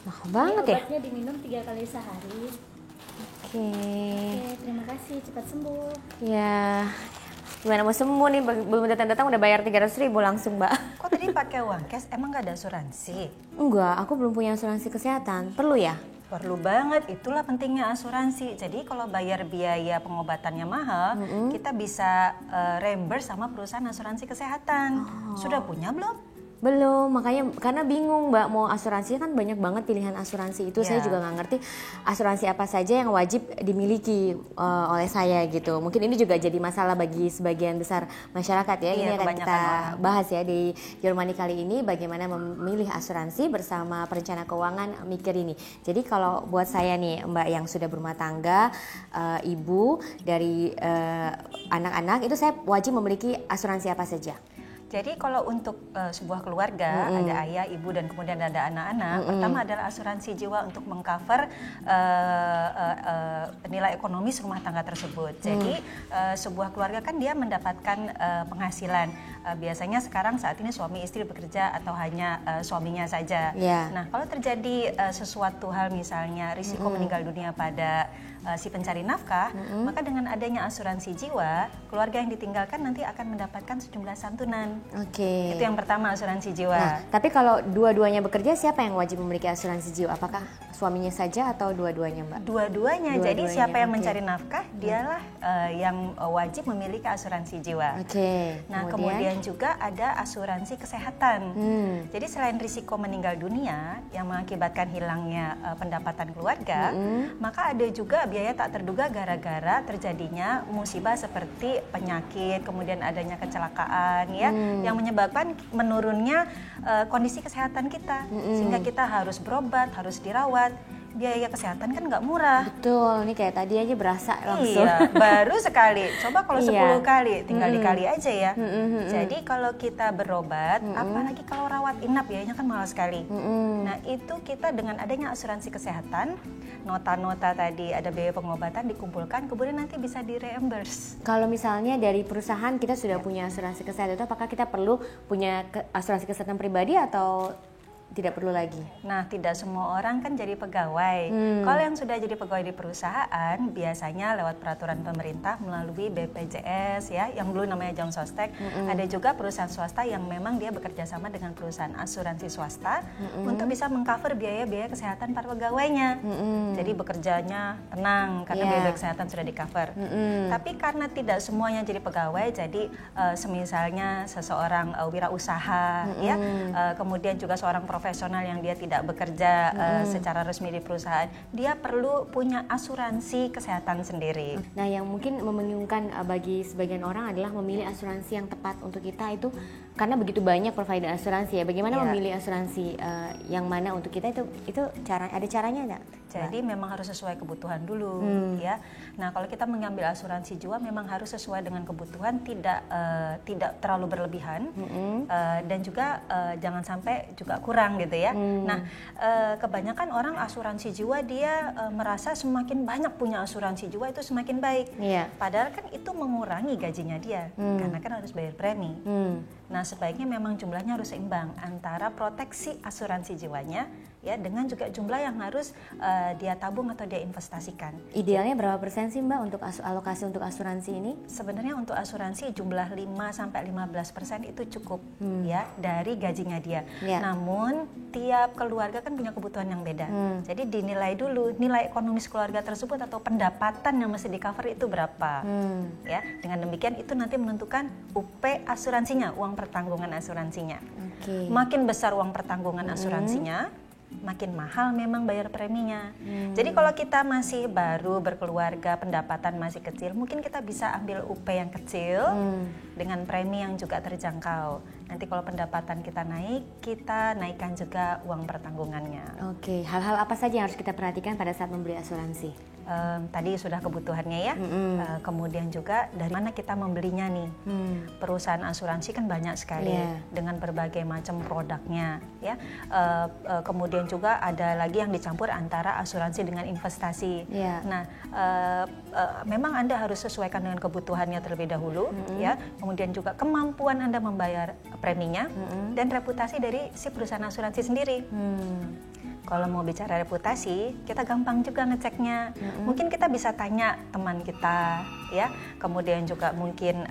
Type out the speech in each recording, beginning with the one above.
Mahal banget ya? Obatnya diminum 3 kali sehari. Oke, Terima kasih, cepat sembuh. ya gimana mau sembuh nih, belum datang-datang udah bayar 300.000 langsung mbak. Kok tadi pakai uang cash? Emang nggak ada asuransi? Enggak, aku belum punya asuransi kesehatan, perlu ya? Perlu banget, itulah pentingnya asuransi. Jadi kalau bayar biaya pengobatannya mahal, kita bisa reimburse sama perusahaan asuransi kesehatan. Sudah punya belum? Belum, makanya karena bingung mbak mau asuransi kan banyak banget pilihan asuransi itu. Saya juga nggak ngerti asuransi apa saja yang wajib dimiliki oleh saya gitu. Mungkin ini juga jadi masalah bagi sebagian besar masyarakat ya. Ini akan kita bahas ya di Germany kali ini, bagaimana memilih asuransi bersama perencana keuangan Mikir ini. Jadi kalau buat saya nih mbak yang sudah berumah tangga, ibu dari anak-anak, itu saya wajib memiliki asuransi apa saja? Jadi kalau untuk sebuah keluarga, ada ayah, ibu, dan kemudian ada anak-anak, pertama adalah asuransi jiwa untuk mengcover nilai ekonomis rumah tangga tersebut. Jadi sebuah keluarga kan dia mendapatkan penghasilan. Biasanya sekarang saat ini suami istri bekerja atau hanya suaminya saja. Nah kalau terjadi sesuatu hal misalnya risiko meninggal dunia pada si pencari nafkah, maka dengan adanya asuransi jiwa, keluarga yang ditinggalkan nanti akan mendapatkan sejumlah santunan. Itu yang pertama, asuransi jiwa. Nah, tapi kalau dua-duanya bekerja, siapa yang wajib memiliki asuransi jiwa? Apakah suaminya saja atau dua-duanya mbak? Dua-duanya. Jadi siapa yang mencari nafkah, dialah yang wajib memiliki asuransi jiwa. Nah kemudian juga ada asuransi kesehatan. Jadi selain risiko meninggal dunia yang mengakibatkan hilangnya pendapatan keluarga, maka ada juga biaya tak terduga gara-gara terjadinya musibah seperti penyakit, kemudian adanya kecelakaan ya, yang menyebabkan menurunnya kondisi kesehatan kita, sehingga kita harus berobat, harus dirawat. Biaya kesehatan kan nggak murah. Betul, ini kayak tadi aja berasa langsung. Iya, baru sekali. Coba kalau 10 kali, tinggal dikali aja ya. Jadi kalau kita berobat, apalagi kalau rawat inap, biayanya kan mahal sekali. Nah itu kita dengan adanya asuransi kesehatan, nota-nota tadi, ada biaya pengobatan dikumpulkan, kemudian nanti bisa di-reimburse. Kalau misalnya dari perusahaan kita sudah punya asuransi kesehatan, itu apakah kita perlu punya asuransi kesehatan pribadi atau tidak perlu lagi? Nah, tidak semua orang kan jadi pegawai. Kalau yang sudah jadi pegawai di perusahaan, biasanya lewat peraturan pemerintah melalui BPJS ya, yang dulu namanya Jam Sostek. Ada juga perusahaan swasta yang memang dia bekerja sama dengan perusahaan asuransi swasta untuk bisa mengcover biaya-biaya kesehatan para pegawainya. Jadi bekerjanya tenang karena biaya kesehatan sudah di-cover. Tapi karena tidak semuanya jadi pegawai, jadi semisalnya seseorang wirausaha ya, kemudian juga seorang profesional yang dia tidak bekerja secara resmi di perusahaan, dia perlu punya asuransi kesehatan sendiri. Nah, yang mungkin membingungkan bagi sebagian orang adalah memilih asuransi yang tepat untuk kita itu karena begitu banyak provider asuransi ya. Bagaimana memilih asuransi yang mana untuk kita itu ada caranya nggak? Jadi memang harus sesuai kebutuhan dulu ya. Nah kalau kita mengambil asuransi jiwa memang harus sesuai dengan kebutuhan, tidak terlalu berlebihan dan juga jangan sampai juga kurang gitu ya. Nah kebanyakan orang asuransi jiwa dia merasa semakin banyak punya asuransi jiwa itu semakin baik. Padahal kan itu mengurangi gajinya dia karena kan harus bayar premi. Nah sebaiknya memang jumlahnya harus seimbang antara proteksi asuransi jiwanya ya dengan juga jumlah yang harus dia tabung atau dia investasikan. Idealnya berapa persen sih mbak untuk alokasi untuk asuransi ini? Sebenarnya untuk asuransi jumlah 5-15% itu cukup ya dari gajinya dia. Namun tiap keluarga kan punya kebutuhan yang beda. Jadi dinilai dulu nilai ekonomis keluarga tersebut atau pendapatan yang mesti di cover itu berapa. Ya, dengan demikian itu nanti menentukan UP asuransinya, uang pertanggungan asuransinya. Makin besar uang pertanggungan asuransinya, makin mahal memang bayar preminya. Jadi kalau kita masih baru berkeluarga, pendapatan masih kecil, mungkin kita bisa ambil UP yang kecil dengan premi yang juga terjangkau. Nanti kalau pendapatan kita naik, kita naikkan juga uang pertanggungannya. Hal-hal apa saja yang harus kita perhatikan pada saat membeli asuransi? Tadi sudah kebutuhannya ya, kemudian juga dari mana kita membelinya nih. Perusahaan asuransi kan banyak sekali dengan berbagai macam produknya ya. Kemudian juga ada lagi yang dicampur antara asuransi dengan investasi. Nah memang Anda harus sesuaikan dengan kebutuhannya terlebih dahulu ya, kemudian juga kemampuan Anda membayar preminya dan reputasi dari si perusahaan asuransi sendiri. Kalau mau bicara reputasi, kita gampang juga ngeceknya. Mungkin kita bisa tanya teman kita, ya. Kemudian juga mungkin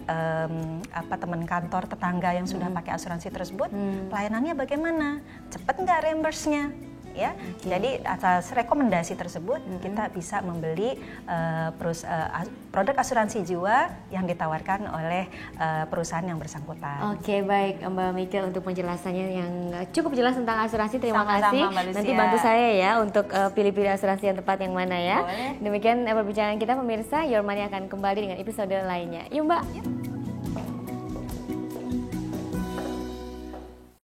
teman kantor, tetangga yang sudah pakai asuransi tersebut, pelayanannya bagaimana? Cepat nggak reimburse-nya? Ya, jadi atas rekomendasi tersebut kita bisa membeli produk asuransi jiwa yang ditawarkan oleh perusahaan yang bersangkutan. Oke, baik Mbak Mika untuk penjelasannya yang cukup jelas tentang asuransi. Terima Sama-sama, kasih. Mbak Lucia. Nanti bantu saya ya untuk pilih-pilih asuransi yang tepat yang mana ya. Boleh. Demikian perbincangan kita pemirsa. Your Money akan kembali dengan episode lainnya. Yuk Mbak.